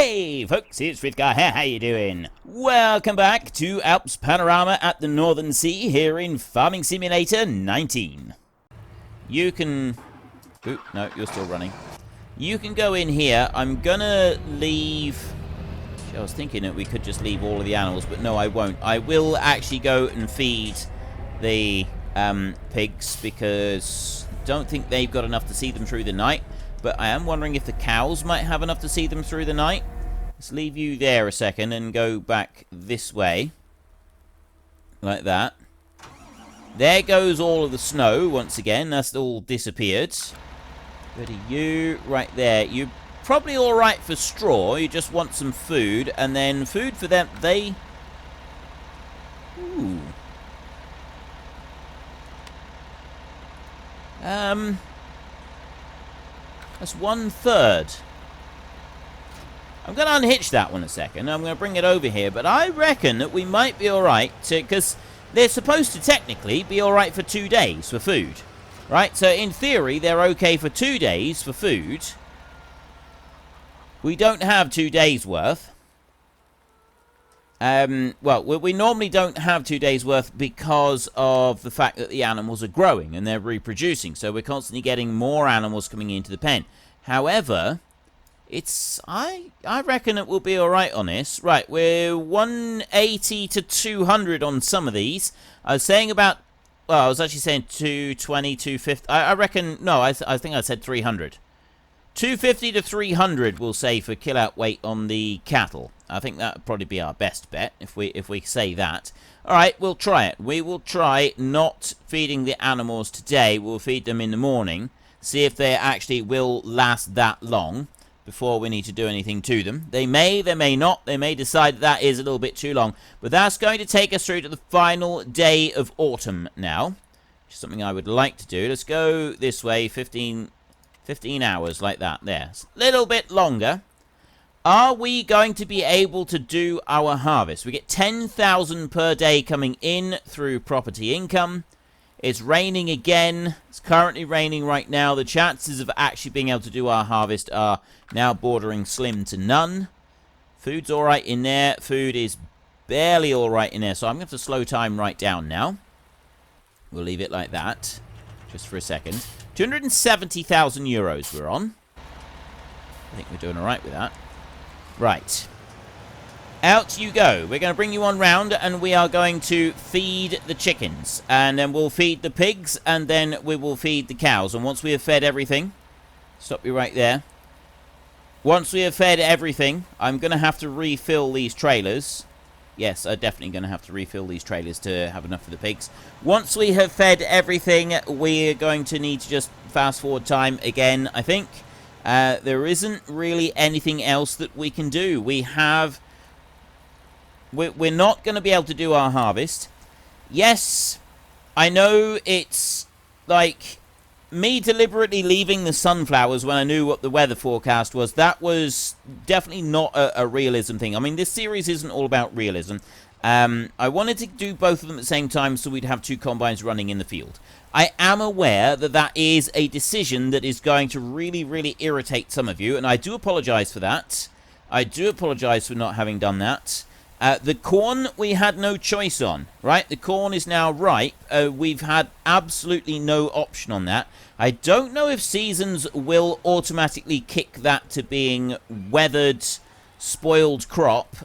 Hey folks, it's Fritgar here, how you doing? Welcome back to Alps Panorama at the Northern Sea here in Farming Simulator 19. You can... Oop, no, you're still running. You can go in here. I'm gonna leave... I was thinking that we could just leave all of the animals, but no, I won't. I will actually go and feed the pigs because I don't think they've got enough to see them through the night. But I am wondering if the cows might have enough to see them through the night. Let's leave you there a second and go back this way. Like that. There goes all of the snow once again. That's all disappeared. But you right there. You're probably alright for straw. You just want some food. And then food for them. They... Ooh. That's 1/3. I'm going to unhitch that one a second. I'm going to bring it over here. But I reckon that we might be alright to... Because they're supposed to technically be alright for 2 days for food. Right? So in theory, they're okay for 2 days for food. We don't have 2 days worth. Well, we normally don't have 2 days worth because of the fact that the animals are growing and they're reproducing. So we're constantly getting more animals coming into the pen. However, it's I reckon it will be alright on this. Right, we're 180 to 200 on some of these. I was saying about, well, I was actually saying 220, 250. I reckon, no, I think I said 300. 250 to 300 we'll say for kill out weight on the cattle. I think that would probably be our best bet if we say that. Alright, we'll try it. We will try not feeding the animals today. We'll feed them in the morning. See if they actually will last that long before we need to do anything to them. They may not. They may decide that is a little bit too long. But that's going to take us through to the final day of autumn now. Which is something I would like to do. Let's go this way. 15 hours like that. There. It's a little bit longer. Are we going to be able to do our harvest? We get 10,000 per day coming in through property income. It's raining again. It's currently raining right now. The chances of actually being able to do our harvest are now bordering slim to none. Food's alright in there. Food is barely alright in there. So I'm going to have to slow time right down now. We'll leave it like that. Just for a second. 270,000 euros we're on. I think we're doing alright with that. Right. Out you go. We're going to bring you on round and we are going to feed the chickens. And then we'll feed the pigs and then we will feed the cows. And once we have fed everything... Stop you right there. Once we have fed everything, I'm going to have to refill these trailers. Yes, I'm definitely going to have to refill these trailers to have enough for the pigs. Once we have fed everything, we're going to need to just fast forward time again, I think. There isn't really anything else that we can do. We're not going to be able to do our harvest. Yes, I know it's like me deliberately leaving the sunflowers when I knew what the weather forecast was. That was definitely not a realism thing. I mean, this series isn't all about realism. I wanted to do both of them at the same time so we'd have 2 combines running in the field. I am aware that that is a decision that is going to really, really irritate some of you, and I do apologize for that. I do apologize for not having done that. The corn we had no choice on, right? The corn is now ripe. We've had absolutely no option on that. I don't know if seasons will automatically kick that to being weathered, spoiled crop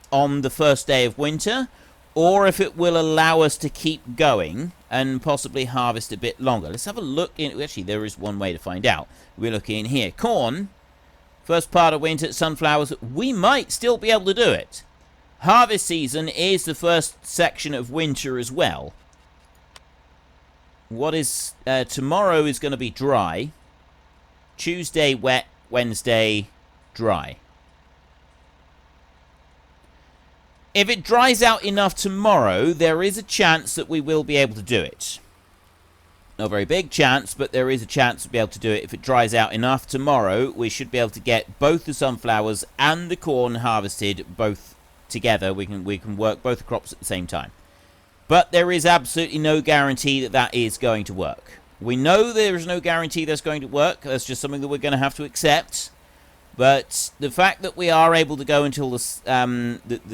on the first day of winter, or if it will allow us to keep going and possibly harvest a bit longer. Let's have a look in. Actually, there is one way to find out. We're looking in here. Corn, first part of winter, sunflowers, we might still be able to do it. Harvest season is the first section of winter as well. What is... tomorrow is going to be dry. Tuesday, wet. Wednesday, dry. If it dries out enough tomorrow, there is a chance that we will be able to do it. Not a very big chance, but there is a chance to be able to do it. If it dries out enough tomorrow, we should be able to get both the sunflowers and the corn harvested both together. We can work both the crops at the same time. But there is absolutely no guarantee that that is going to work. We know there is no guarantee that's going to work. That's just something that we're going to have to accept. But the fact that we are able to go until the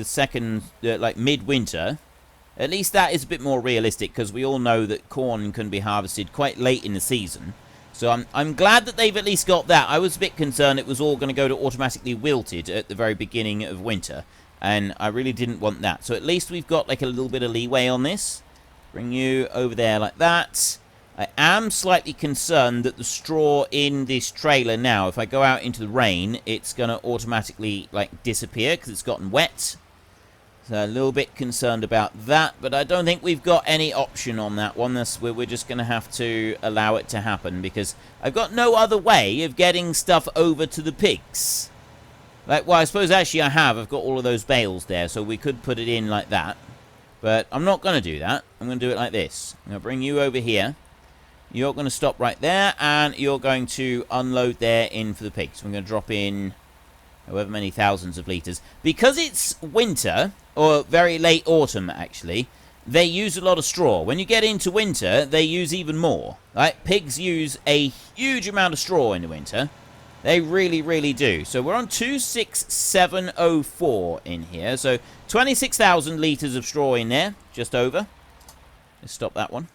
second, like midwinter, at least that is a bit more realistic, because we all know that corn can be harvested quite late in the season. So I'm glad that they've at least got that. I was a bit concerned it was all going to go to automatically wilted at the very beginning of winter, and I really didn't want that. So at least we've got like a little bit of leeway on this. Bring you over there like that. I am slightly concerned that the straw in this trailer now, if I go out into the rain, it's going to automatically like disappear because it's gotten wet. So a little bit concerned about that, but I don't think we've got any option on that one. We're just going to have to allow it to happen, because I've got no other way of getting stuff over to the pigs. Like, well, I suppose actually I have. I've got all of those bales there, so we could put it in like that. But I'm not going to do that. I'm going to do it like this. I'm going to bring you over here. You're going to stop right there, and you're going to unload there in for the pigs. We're going to drop in however many thousands of litres. Because it's winter, or very late autumn actually, they use a lot of straw. When you get into winter, they use even more. Right? Pigs use a huge amount of straw in the winter. They really, really do. So we're on 26704 in here. So 26,000 litres of straw in there, just over. Let's stop that one.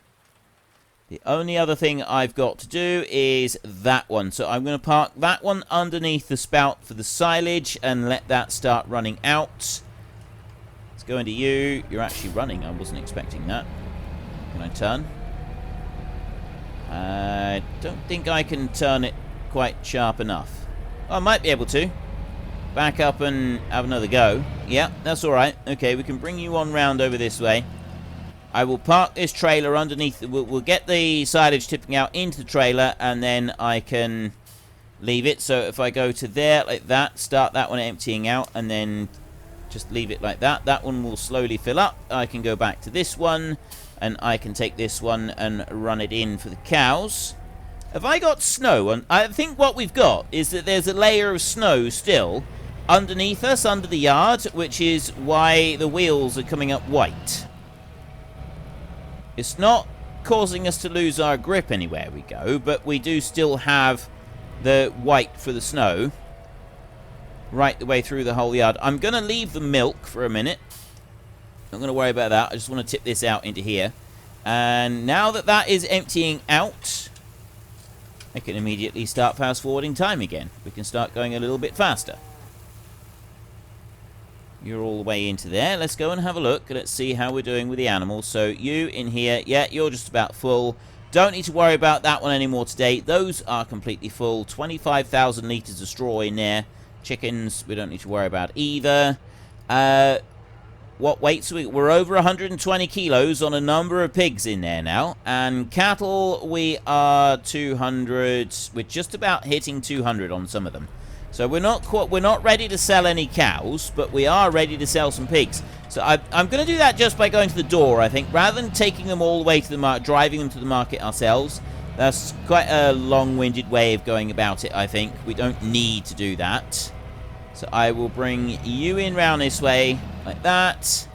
The only other thing I've got to do is that one. So I'm going to park that one underneath the spout for the silage and let that start running out. Let's go into you. You're actually running. I wasn't expecting that. Can I turn? I don't think I can turn it quite sharp enough. Oh, I might be able to. Back up and have another go. Yeah, that's alright. Okay, we can bring you on round over this way. I will park this trailer underneath. We'll get the silage tipping out into the trailer, and then I can leave it. So if I go to there like that, start that one emptying out, and then just leave it like that. That one will slowly fill up. I can go back to this one, and I can take this one and run it in for the cows. Have I got snow? And I think what we've got is that there's a layer of snow still underneath us, under the yard, which is why the wheels are coming up white. It's not causing us to lose our grip anywhere we go, but we do still have the white for the snow right the way through the whole yard. I'm going to leave the milk for a minute. Not going to worry about that. I just want to tip this out into here. And now that that is emptying out, I can immediately start fast-forwarding time again. We can start going a little bit faster. You're all the way into there. Let's go and have a look. Let's see how we're doing with the animals. So you in here, yeah, you're just about full. Don't need to worry about that one anymore today. Those are completely full. 25,000 litres of straw in there. Chickens, we don't need to worry about either. What weight? So we're over 120 kilos on a number of pigs in there now. And cattle, we are 200. We're just about hitting 200 on some of them. So we're not ready to sell any cows, but we are ready to sell some pigs. So I'm going to do that just by going to the door, I think, rather than taking them all the way to the market, driving them to the market ourselves. That's quite a long-winded way of going about it, I think. We don't need to do that. So I will bring you in round this way, like that.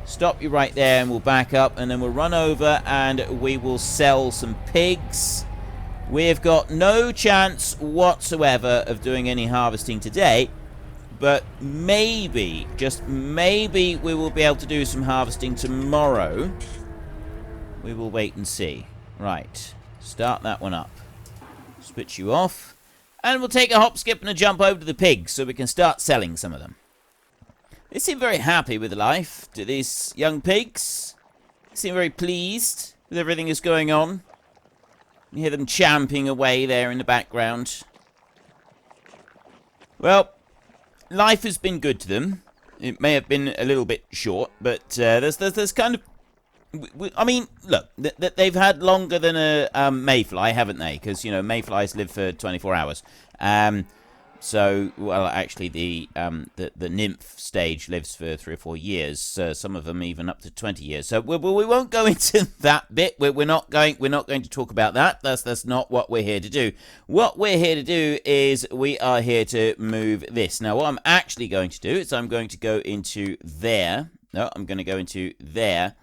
Stop you right there, and we'll back up, and then we'll run over, and we will sell some pigs. We've got no chance whatsoever of doing any harvesting today, but maybe, just maybe, we will be able to do some harvesting tomorrow. We will wait and see. Right, start that one up. Switch you off, and we'll take a hop, skip, and a jump over to the pigs so we can start selling some of them. They seem very happy with life, do these young pigs? They seem very pleased with everything that's going on. You hear them champing away there in the background. Well, life has been good to them. It may have been a little bit short, but there's kind of... I mean, look, they've had longer than a mayfly, haven't they? Because, you know, mayflies live for 24 hours. So, well, actually, the nymph stage lives for 3 or 4 years. Some of them even up to 20 years. So we won't go into that bit. We're not going to talk about that. That's not what we're here to do. What we're here to do is we are here to move this. Now, what I'm actually going to do is I'm going to go into there. No, I'm going to go into there.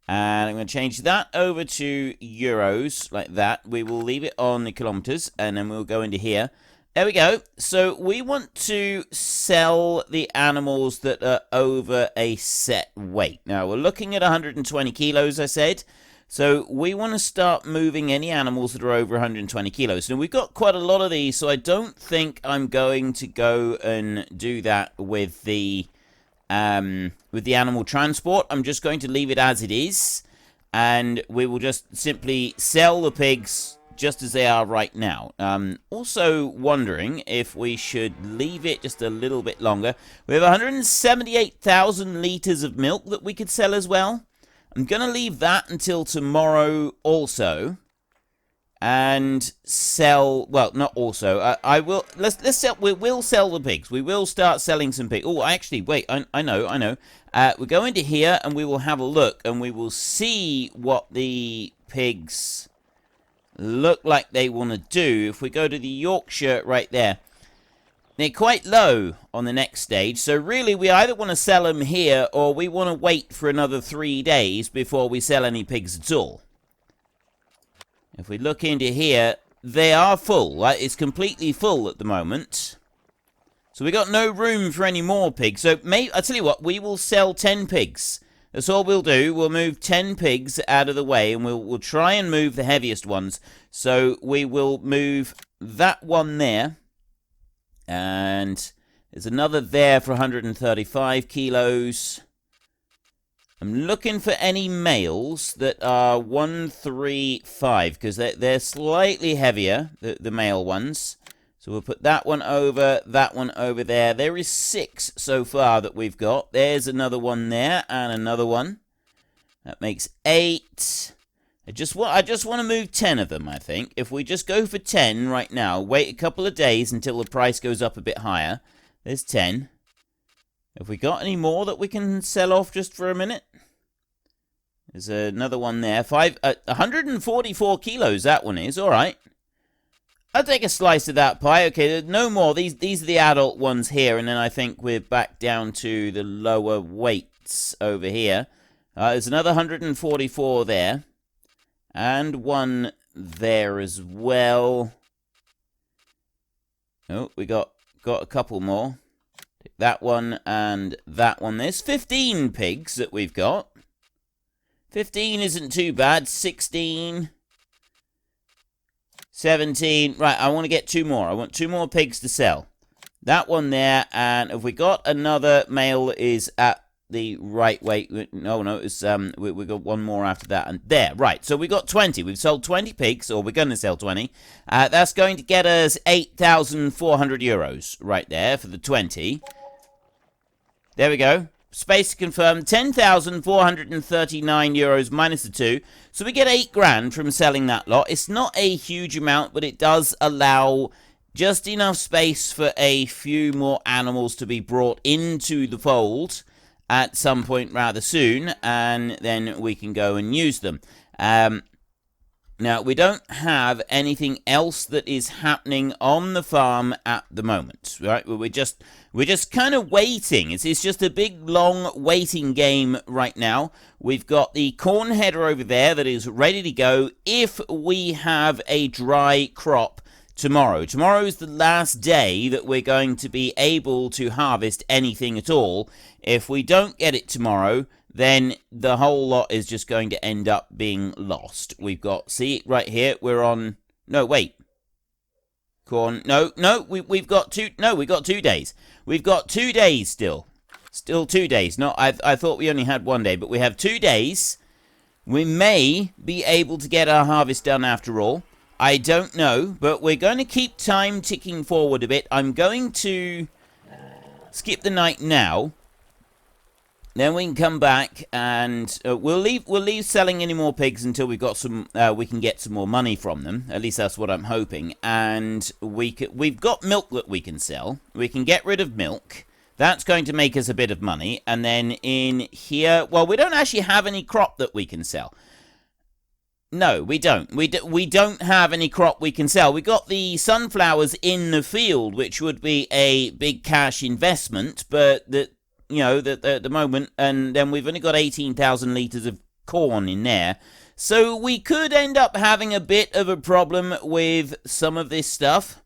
And I'm going to change that over to euros like that. We will leave it on the kilometers, and then we'll go into here. There we go. So we want to sell the animals that are over a set weight. Now, we're looking at 120 kilos, I said. So we want to start moving any animals that are over 120 kilos. Now, we've got quite a lot of these, so I don't think I'm going to go and do that with the animal transport. I'm just going to leave it as it is. And we will just simply sell the pigs just as they are right now. Also wondering if we should leave it just a little bit longer. We have 178,000 litres of milk that we could sell as well. I'm going to leave that until tomorrow also. And sell, well, not also. I will, let's sell, we will sell the pigs. We will start selling some pigs. Oh, actually, wait, I know. We go into here and we will have a look and we will see what the pigs look like they want to do. If we go to the Yorkshire right there, they're quite low on the next stage, so really we either want to sell them here or we want to wait for another 3 days before we sell any pigs at all. If we look into here, they are full. Right? It's completely full at the moment, so we got no room for any more pigs. So I'll tell you what, we will sell 10 pigs. That's all we'll do. We'll move 10 pigs out of the way, and we'll try and move the heaviest ones. So we will move that one there, and there's another there for 135 kilos. I'm looking for any males that are 135, because they're slightly heavier, the male ones. So we'll put that one over there. There is 6 so far that we've got. There's another one there, and another one. That makes 8. I just want to move 10 of them, I think. If we just go for 10 right now, wait a couple of days until the price goes up a bit higher. There's 10. Have we got any more that we can sell off just for a minute? There's another one there. 144 kilos, that one is. All right. I'll take a slice of that pie. Okay, no more. These are the adult ones here, and then I think we're back down to the lower weights over here. There's another 144 there, and one there as well. Oh, we got a couple more. Take that one and that one. There's 15 pigs that we've got. 15 isn't too bad. 16. 17. Right, I want to get 2 more. I want 2 more pigs to sell. That one there, and have we got another male is at the right weight? No, it's we got one more after that, and there. Right, so we got 20. We've sold 20 pigs, or we're going to sell 20. That's going to get us 8,400 euros right there for the 20. There we go. Space to confirm, 10,439 euros minus the 2. So we get 8 grand from selling that lot. It's not a huge amount, but it does allow just enough space for a few more animals to be brought into the fold at some point rather soon, and then we can go and use them. Now, we don't have anything else that is happening on the farm at the moment, right? We're just kind of waiting. It's just a big, long waiting game right now. We've got the corn header over there that is ready to go if we have a dry crop tomorrow. Tomorrow is the last day that we're going to be able to harvest anything at all. If we don't get it tomorrow, then the whole lot is just going to end up being lost. We've got, see, right here, we're on, no, wait. Corn, no, we've got 2 days. We've got 2 days still. Still 2 days. No, I thought we only had 1 day, but we have 2 days. We may be able to get our harvest done after all. I don't know, but we're going to keep time ticking forward a bit. I'm going to skip the night now. Then we can come back and we'll leave selling any more pigs until we've got some. We can get some more money from them. At least that's what I'm hoping. And we've got milk that we can sell. We can get rid of milk. That's going to make us a bit of money. And then in here, well, we don't actually have any crop that we can sell. No, we don't. We don't have any crop we can sell. We got the sunflowers in the field, which would be a big cash investment, but at the moment, and then we've only got 18,000 litres of corn in there. So we could end up having a bit of a problem with some of this stuff.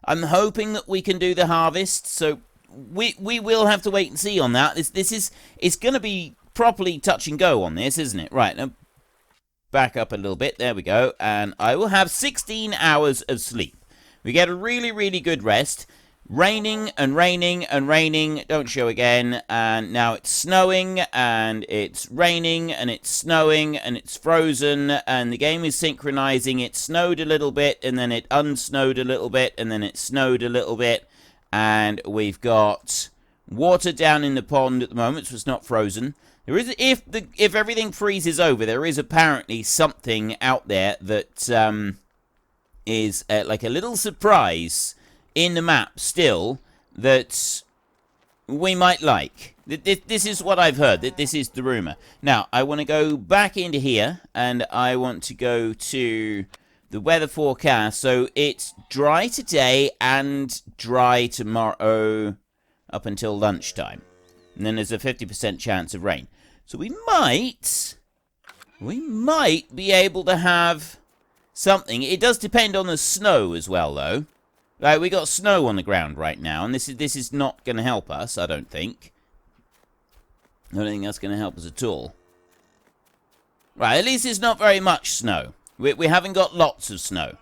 I'm hoping that we can do the harvest, so we will have to wait and see on that. It's going to be properly touch and go on this, isn't it? Right, now back up a little bit. There we go. And I will have 16 hours of sleep. We get a really, really good rest. Raining and raining and raining. Don't show again. And now it's snowing and it's raining and it's snowing and it's frozen and the game is synchronizing. It snowed a little bit and then it unsnowed a little bit and then it snowed a little bit. And we've got water down in the pond at the moment, so it's not frozen. There is, if everything freezes over, there is apparently something out there that is like a little surprise in the map still that we might like. This is what I've heard. This is the rumor. Now, I want to go back into here, and I want to go to the weather forecast. So it's dry today and dry tomorrow up until lunchtime. And then there's a 50% chance of rain. So we might be able to have something. It does depend on the snow as well, though. Right, we got snow on the ground right now, and this is not going to help us, I don't think. I don't think that's going to help us at all. Right, at least it's not very much snow. We haven't got lots of snow.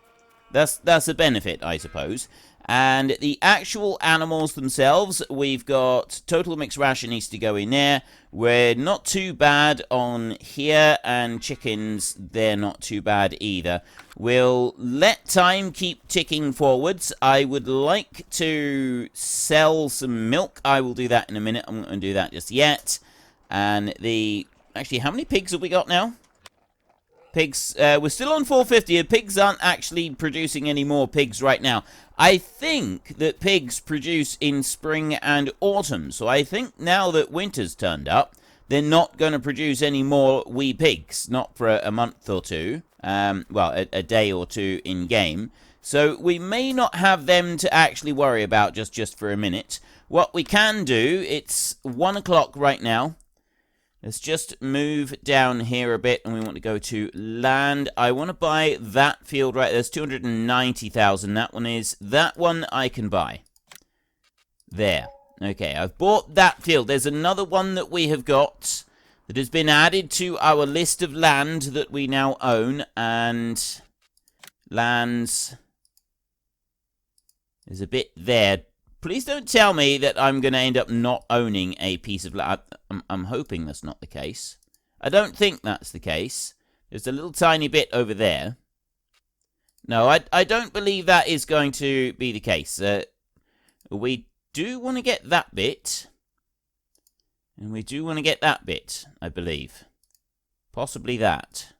That's a benefit, I suppose. And the actual animals themselves, we've got total mixed ration needs to go in there. We're not too bad on here, and chickens, they're not too bad either. We'll let time keep ticking forwards. I would like to sell some milk. I will do that in a minute. I'm not going to do that just yet. And actually, how many pigs have we got now? Pigs, we're still on 450. Pigs aren't actually producing any more pigs right now. I think that pigs produce in spring and autumn. So I think now that winter's turned up, they're not going to produce any more wee pigs. Not for a month or two. Well, a day or two in game. So we may not have them to actually worry about just for a minute. What we can do, it's 1 o'clock right now. Let's just move down here a bit, and we want to go to land. I want to buy that field right. There's 290,000. That one is. That one I can buy. There. Okay, I've bought that field. There's another one that we have got that has been added to our list of land that we now own. And lands is a bit there. Please don't tell me that I'm going to end up not owning a piece of land. I'm hoping that's not the case. I don't think that's the case. There's a little tiny bit over there. No, I don't believe that is going to be the case. We do want to get that bit. And we do want to get that bit, I believe. Possibly that.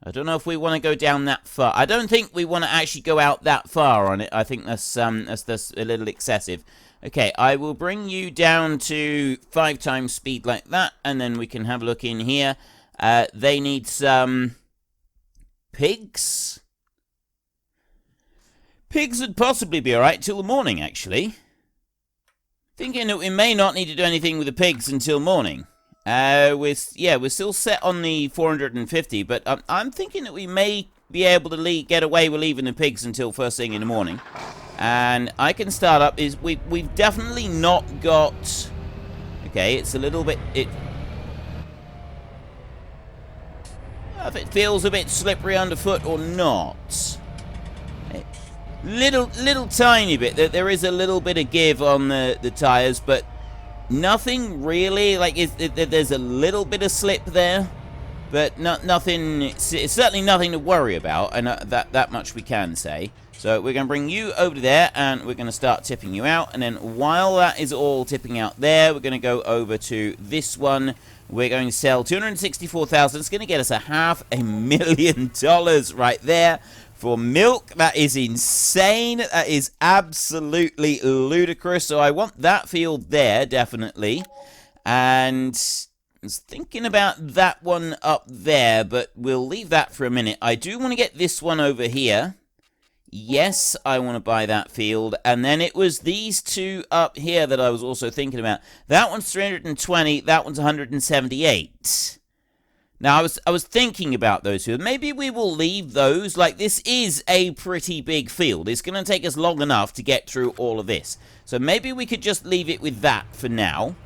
I don't know if we want to go down that far. I don't think we want to actually go out that far on it. I think that's a little excessive. Okay, I will bring you down to 5 times speed like that, and then we can have a look in here. They need some pigs. Pigs would possibly be alright till the morning, actually. Thinking that we may not need to do anything with the pigs until morning. We're still set on the 450, but I'm thinking that we may be able to get away with leaving the pigs until first thing in the morning. And I can start up. We've definitely not got. Okay, it's a little bit. If it feels a bit slippery underfoot or not. Little tiny bit. There is a little bit of give on the tires, but. Nothing really, like, there's a little bit of slip there, but nothing, it's certainly nothing to worry about, and that much we can say. So we're going to bring you over to there, and we're going to start tipping you out, and then while that is all tipping out there, we're going to go over to this one. We're going to sell 264,000. It's going to get us $500,000 right there. For milk, that is insane. That is absolutely ludicrous. So I want that field there, definitely. And I was thinking about that one up there, but we'll leave that for a minute. I do want to get this one over here. Yes, I want to buy that field. And then it was these two up here that I was also thinking about. That one's 320. That one's 178. Now, I was thinking about those fields. Maybe we will leave those. Like, this is a pretty big field. It's going to take us long enough to get through all of this. So maybe we could just leave it with that for now.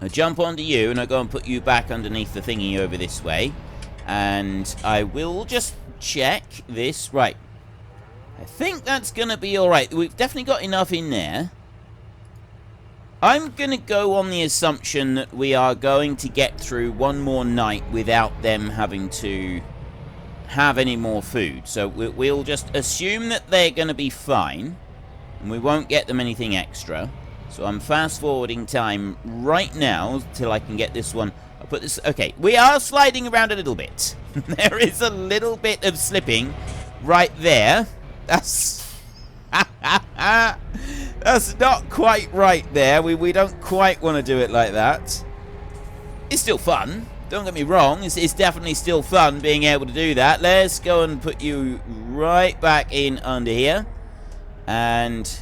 I'll jump onto you, and I'll go and put you back underneath the thingy over this way. And I will just check this. Right. I think that's going to be alright. We've definitely got enough in there. I'm going to go on the assumption that we are going to get through one more night without them having to have any more food. So we'll just assume that they're going to be fine, and we won't get them anything extra. So I'm fast-forwarding time right now till I can get this one. I'll put this... Okay, we are sliding around a little bit. There is a little bit of slipping right there. That's... That's not quite right there. We don't quite want to do it like that. It's still fun. Don't get me wrong. It's definitely still fun being able to do that. Let's go and put you right back in under here. And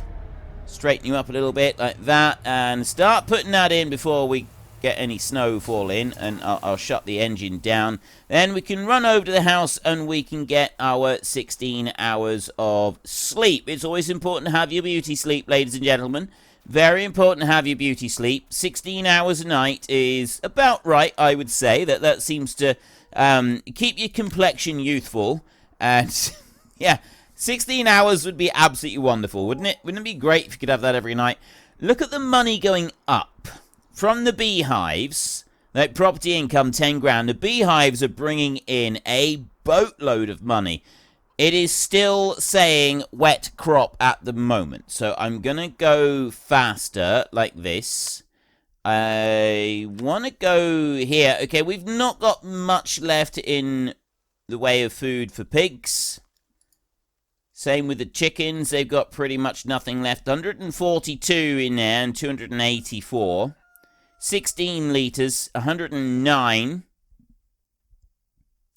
straighten you up a little bit like that. And start putting that in before we get any snow fall in. And I'll shut the engine down. Then we can run over to the house and we can get our 16 hours of sleep. It's always important to have your beauty sleep, ladies and gentlemen. Very important to have your beauty sleep. 16 hours a night is about right, I would say. That seems to keep your complexion youthful. And yeah, 16 hours would be absolutely wonderful, wouldn't it? Wouldn't it be great if you could have that every night? Look at the money going up from the beehives. That property income, 10 grand. The beehives are bringing in a boatload of money. It is still saying wet crop at the moment. So I'm going to go faster like this. I want to go here. Okay, we've not got much left in the way of food for pigs. Same with the chickens. They've got pretty much nothing left. 142 in there and 284. 16 litres, 109.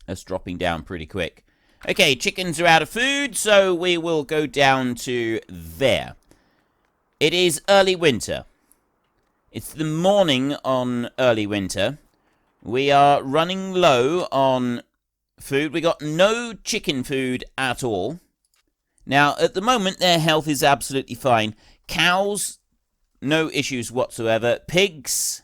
That's dropping down pretty quick. Okay, chickens are out of food, so we will go down to there. It is early winter. It's the morning on early winter. We are running low on food. We got no chicken food at all. Now, at the moment, their health is absolutely fine. Cows, no issues whatsoever. Pigs,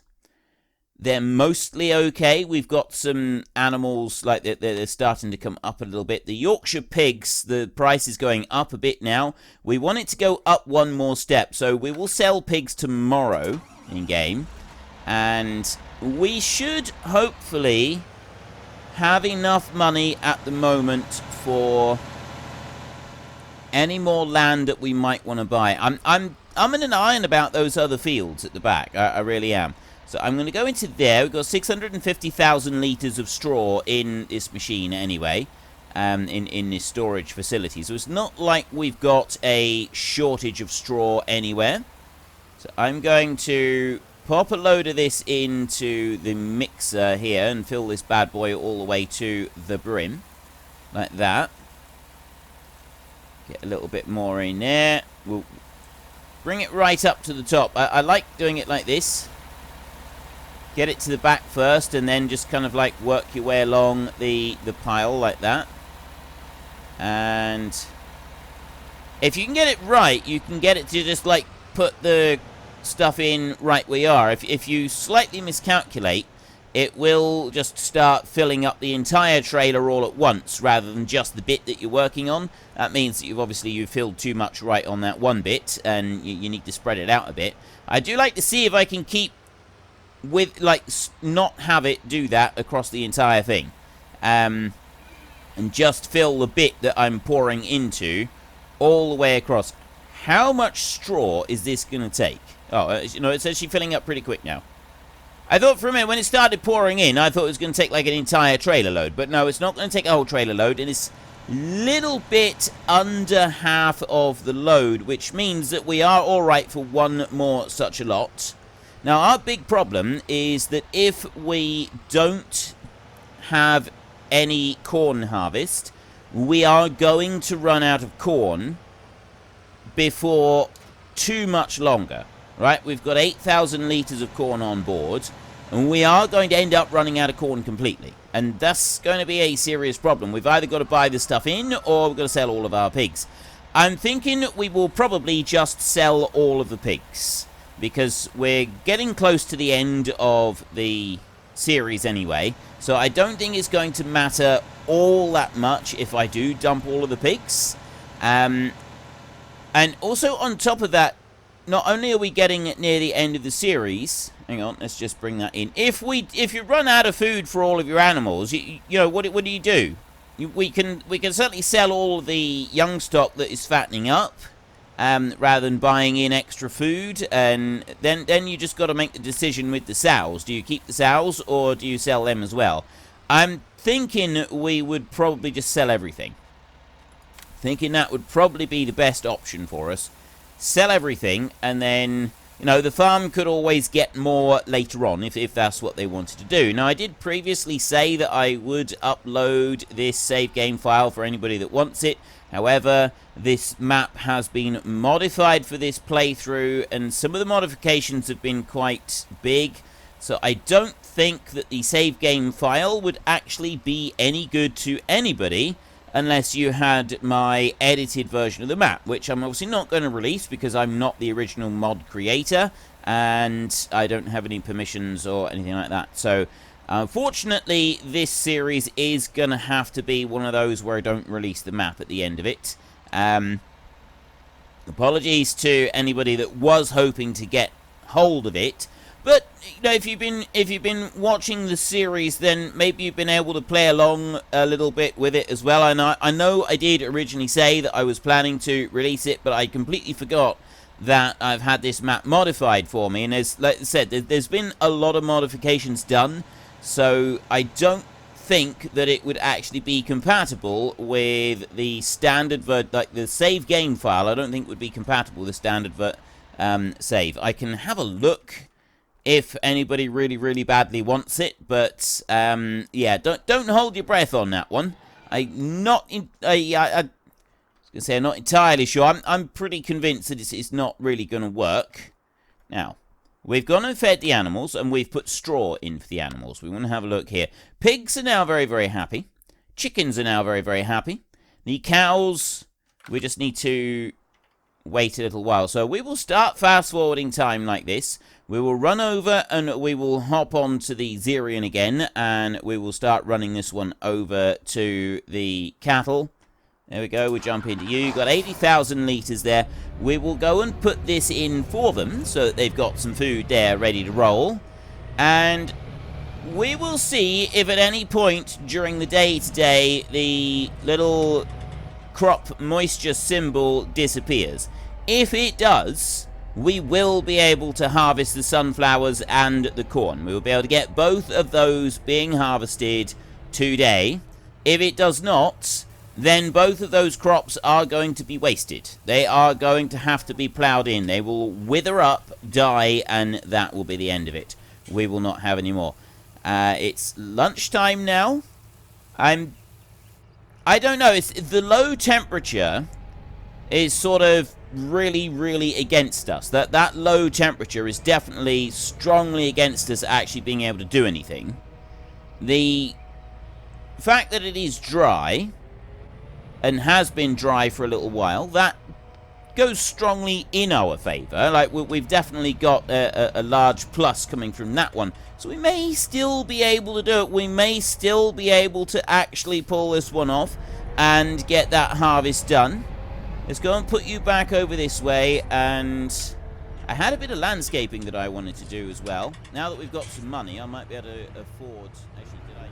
they're mostly okay. We've got some animals, like they're starting to come up a little bit. The Yorkshire pigs, the price is going up a bit now. We want it to go up one more step. So we will sell pigs tomorrow in-game. And we should hopefully have enough money at the moment for any more land that we might want to buy. I'm in an iron about those other fields at the back. I really am. So I'm going to go into there. We've got 650,000 litres of straw in this machine anyway, in this storage facility. So it's not like we've got a shortage of straw anywhere. So I'm going to pop a load of this into the mixer here and fill this bad boy all the way to the brim. Like that. Get a little bit more in there. We'll bring it right up to the top. I like doing it like this. Get it to the back first, and then just kind of like work your way along the pile like that. And if you can get it right, you can get it to just like put the stuff in right where you are. If you slightly miscalculate, it will just start filling up the entire trailer all at once, rather than just the bit that you're working on. That means that you've filled too much right on that one bit, and you need to spread it out a bit. I do like to see if I can keep with, like, not have it do that across the entire thing. And just fill the bit that I'm pouring into all the way across. How much straw is this going to take? Oh, you know, it says she's filling up pretty quick now. I thought for a minute, when it started pouring in, I thought it was going to take like an entire trailer load. But no, it's not going to take a whole trailer load. And it's a little bit under half of the load, which means that we are alright for one more such a lot. Now, our big problem is that if we don't have any corn harvest, we are going to run out of corn before too much longer. Right, we've got 8,000 litres of corn on board. and we are going to end up running out of corn completely. And that's going to be a serious problem. We've either got to buy this stuff in, or we've got to sell all of our pigs. I'm thinking we will probably just sell all of the pigs, because we're getting close to the end of the series anyway, so I don't think it's going to matter all that much if I do dump all of the pigs. And also on top of that, not only are we getting near the end of the series, hang on, let's just bring that in. If you run out of food for all of your animals, you know, what do you do? We can certainly sell all of the young stock that is fattening up, rather than buying in extra food, and then you just got to make the decision with the sows. Do you keep the sows, or do you sell them as well? I'm thinking we would probably just sell everything. Thinking that would probably be the best option for us. Sell everything, and then, you know, the farm could always get more later on if that's what they wanted to do. Now, I did previously say that I would upload this save game file for anybody that wants it. However, this map has been modified for this playthrough, and some of the modifications have been quite big. So I don't think that the save game file would actually be any good to anybody unless you had my edited version of the map, which I'm obviously not going to release because I'm not the original mod creator, and I don't have any permissions or anything like that. So, unfortunately, this series is going to have to be one of those where I don't release the map at the end of it. Apologies to anybody that was hoping to get hold of it. But, you know, if you've been watching the series, then maybe you've been able to play along a little bit with it as well. And I know I did originally say that I was planning to release it, but I completely forgot that I've had this map modified for me. And as like I said, there's been a lot of modifications done, so I don't think that it would actually be compatible with the standard like the save game file. I don't think would be compatible with the standard save. I can have a look if anybody really badly wants it, but yeah, don't hold your breath on that one. I was gonna say I'm not entirely sure. I'm pretty convinced that it's not really gonna work. Now, we've gone and fed the animals, and we've put straw in for the animals. We want to have a look here. Pigs are now very happy. Chickens are now very happy. The cows, we just need to wait a little while. So we will start fast forwarding time like this. We will run over and we will hop on to the Xerion again, and we will start running this one over to the cattle. There we go, we jump into you. You've got 80,000 litres there. We will go and put this in for them so that they've got some food there ready to roll. And we will see if at any point during the day today the little crop moisture symbol disappears. If it does, we will be able to harvest the sunflowers and the corn. We will be able to get both of those being harvested today. If it does not, then both of those crops are going to be wasted. They are going to have to be ploughed in. They will wither up, die, and that will be the end of it. We will not have any more. It's lunchtime now. I don't know. It's the low temperature is sort of really against us. That low temperature is definitely strongly against us actually being able to do anything. The fact that it is dry and has been dry for a little while, that goes strongly in our favour. Like, we've definitely got a large plus coming from that one. So we may still be able to do it. We may still be able to actually pull this one off and get that harvest done. Let's go and put you back over this way, and I had a bit of landscaping that I wanted to do as well. Now that we've got some money, I might be able to afford... Actually, did I...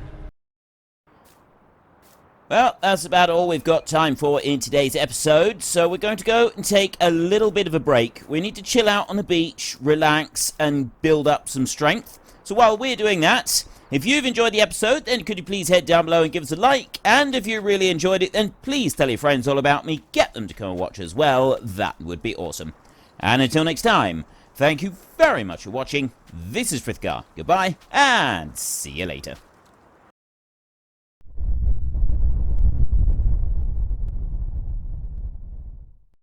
Well, that's about all we've got time for in today's episode, so we're going to go and take a little bit of a break. We need to chill out on the beach, relax, and build up some strength. So while we're doing that, if you've enjoyed the episode, then could you please head down below and give us a like? And if you really enjoyed it, then please tell your friends all about me. Get them to come and watch as well. That would be awesome. And until next time, thank you very much for watching. This is Frithgar. Goodbye, and see you later.